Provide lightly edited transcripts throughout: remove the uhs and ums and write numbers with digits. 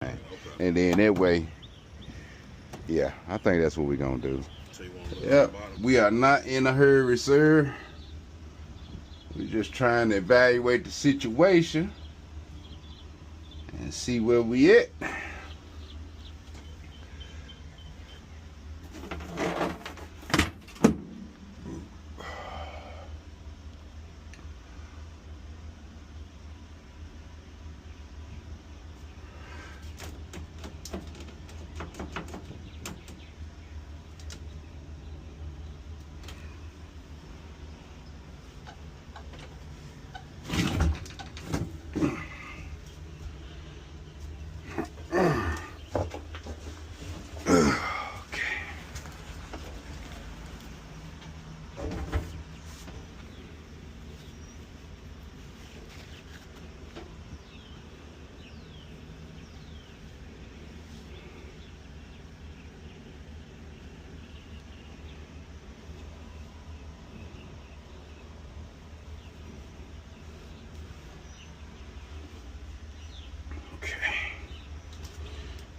And then that way, yeah, I think that's what we're gonna do. Yep, we are not in a hurry, sir. We're just trying to evaluate the situation and see where we at.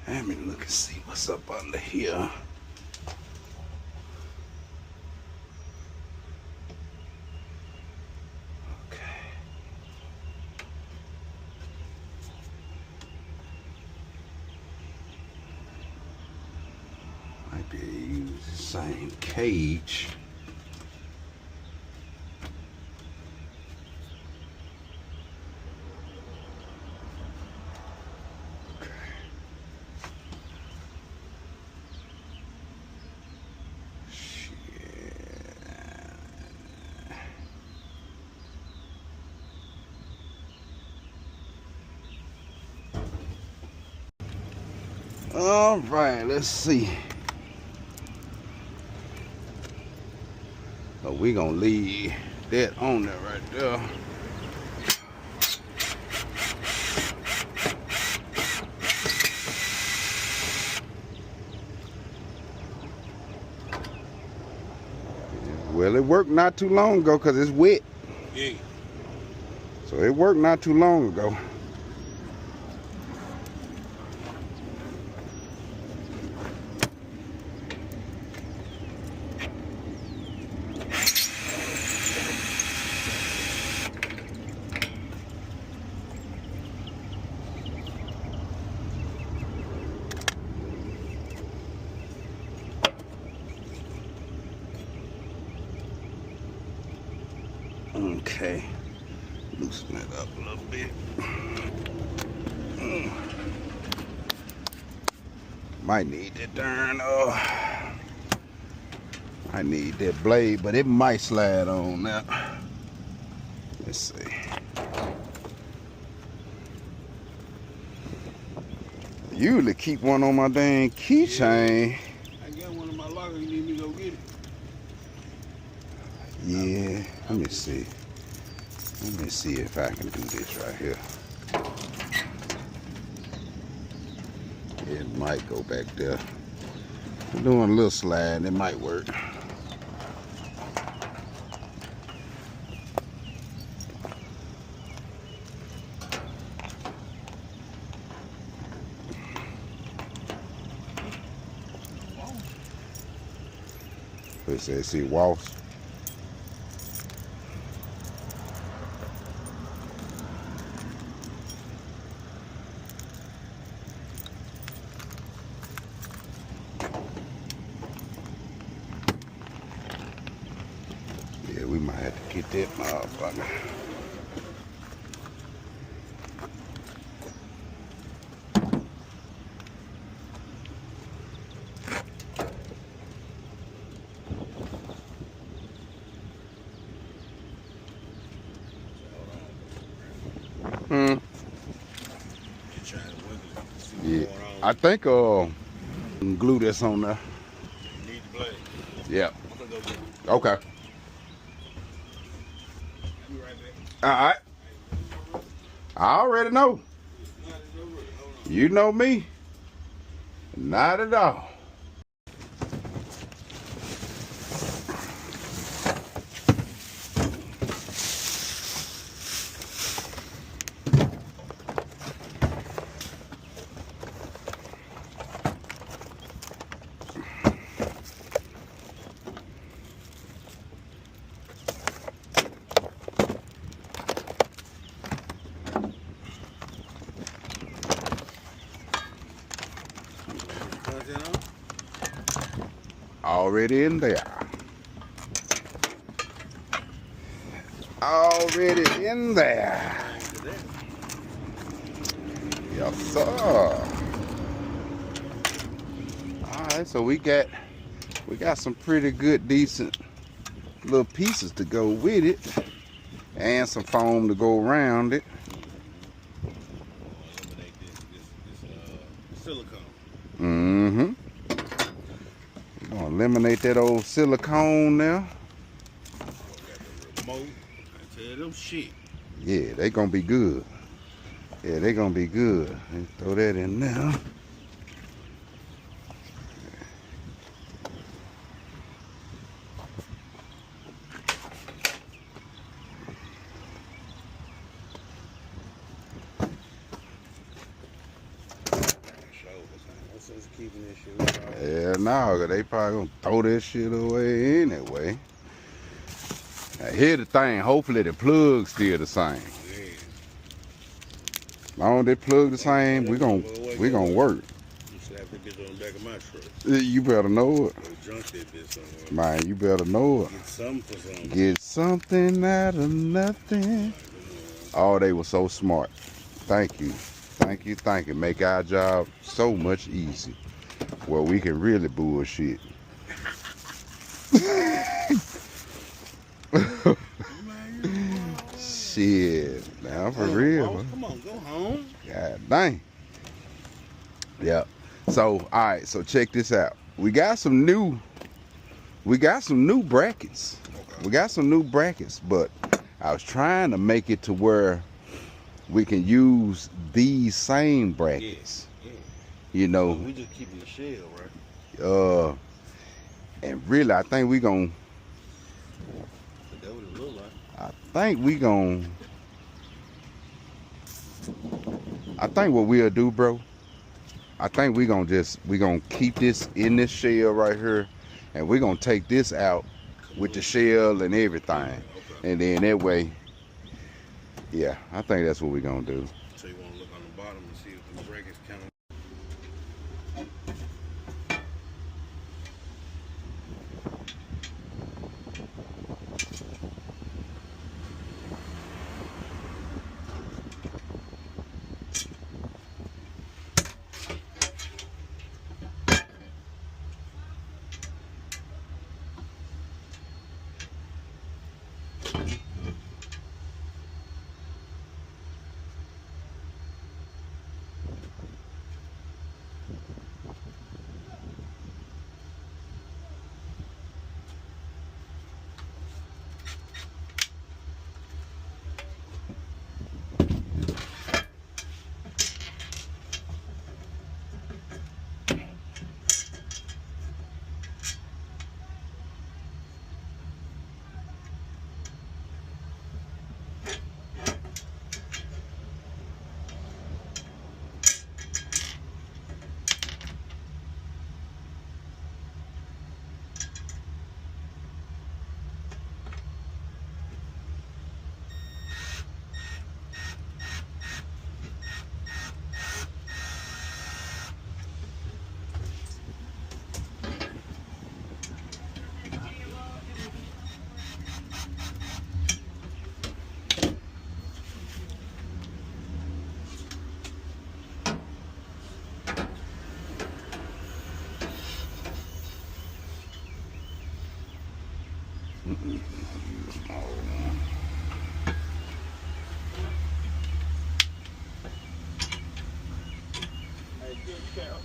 Let me look and see what's up under here. Okay. Might be able to use the same cage. All right, let's see. So we gonna leave that on there right there. Well, it worked not too long ago because it's wet. Yeah. So it worked not too long ago. Okay, loosen it up a little bit. Might need that darn, I need that blade, but it might slide on now. Let's see. I usually keep one on my dang keychain. I got one in my locker. You need me to go get it? Yeah, let me see. Let me see if I can do this right here. It might go back there. I'm doing a little slide, it might work. It says, see, walls. Yeah, we might have to get that motherfucker. Yeah, I think glue this on there. You need the blade. Yeah. I'm gonna go get it. Okay. I'll be right back. All right. I already know. You know me. Not at all. Already in there. Already in there. Yes, sir. Alright, so we got some pretty good, decent little pieces to go with it. And some foam to go around it. Eliminate this silicone. Mm-hmm. We're gonna eliminate that old silicone now. Got the remote. I tell them shit. Yeah, they gonna be good. Yeah, they gonna be good. Let's throw that in there. Keeping this shit. Yeah, no, they probably gonna throw this shit away anyway. Now, here's the thing, hopefully the plug's still the same. Yeah. As long as they plug the same, we gonna work. You slap that bitch on the back of my truck. You better know it. Go junk that bitch somewhere. Man, you better know it. Get something for something. Get something out of nothing. Oh, they were so smart. Thank you. Thank you, thank you. Make our job so much easier. Well, we can really bullshit. Shit. Now for real. Come on, go home. God dang. Yep. So, alright, so check this out. We got some new brackets. Okay. We got some new brackets, but I was trying to make it to where we can use these same brackets. Yeah. You know. We just keeping the shell, right? And really I think we gonna That what it look like. I think what we'll do, bro, I think we gonna keep this in this shell right here, and we're gonna take this out with the shell and everything. Okay. And then that way, yeah, I think that's what we're gonna do. So you want to look on the bottom and see if the brackets count.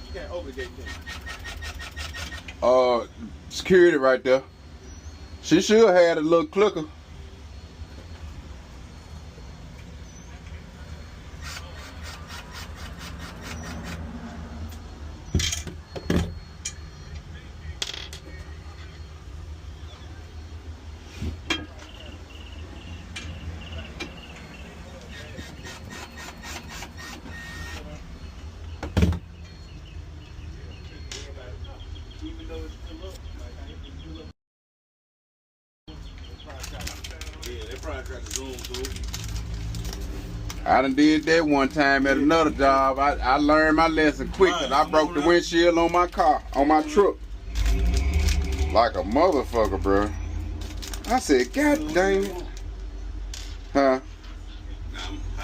You can't open that thing. Security right there. She should have had a little clicker. Even though it's still up, yeah, they probably tried to zoom through it. I done did that one time at another job. I learned my lesson quick because I broke the windshield on my car, on my truck. like a motherfucker, bro. I said, God dang it. Huh?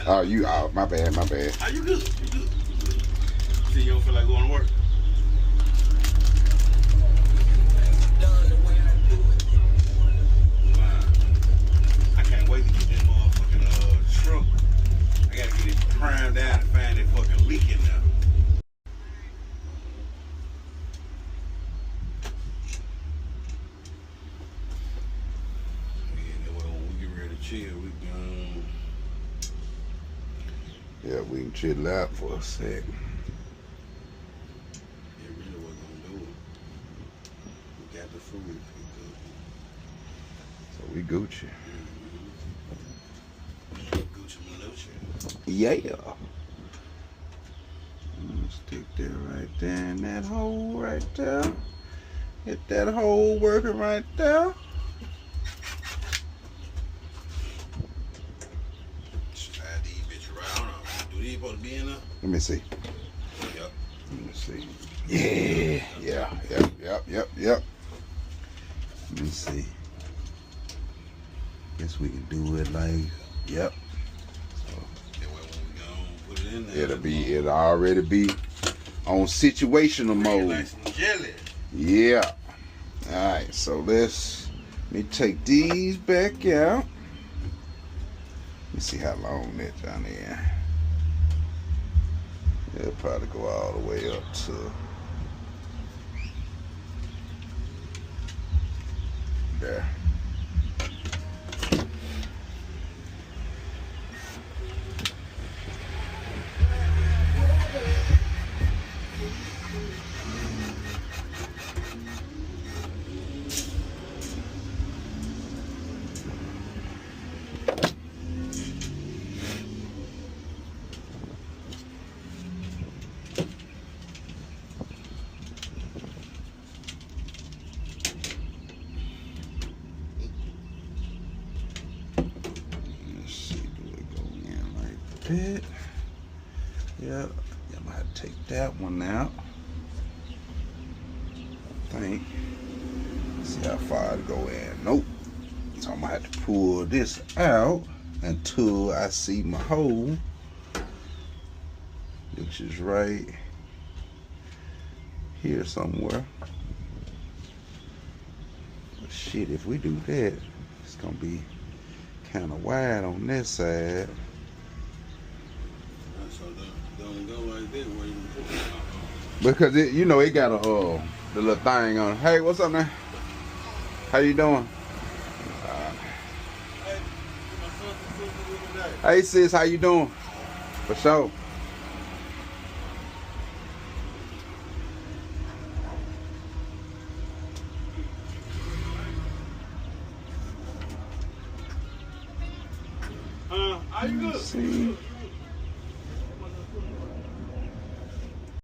Oh, you out. My bad, my bad. How you good? You good? See, you don't feel like going to work? I can't wait to get that motherfucking truck. I gotta get it primed down and find that fucking leak in there. Yeah, we can chill out for a sec. It really wasn't gonna do it. We got the food. So we Gucci. Gucci Manucci. Yeah. Stick that right there in that hole right there. Get that hole working right there. Supposed to be in there? Let me see. Yep. Let me see. Yeah. Yep. Let me see. Guess we can do it like, yep. So, that way when we go put it in there, it'll already be on situational mode. Like some jelly. Yeah. Alright, so let me take these back out. Let me see how long that down there. It'll probably go all the way up to there. Bit. Yep. I'm gonna have to take that one out. I think. See how far it go in. Nope. So I'm gonna have to pull this out until I see my hole, which is right here somewhere. But shit, if we do that, it's gonna be kind of wide on this side. Don't go like that where you put it. Because it, you know, it got a the little thing on it. Hey, what's up, man? How you doing? Hey, sis, how you doing? For sure. How you good? See.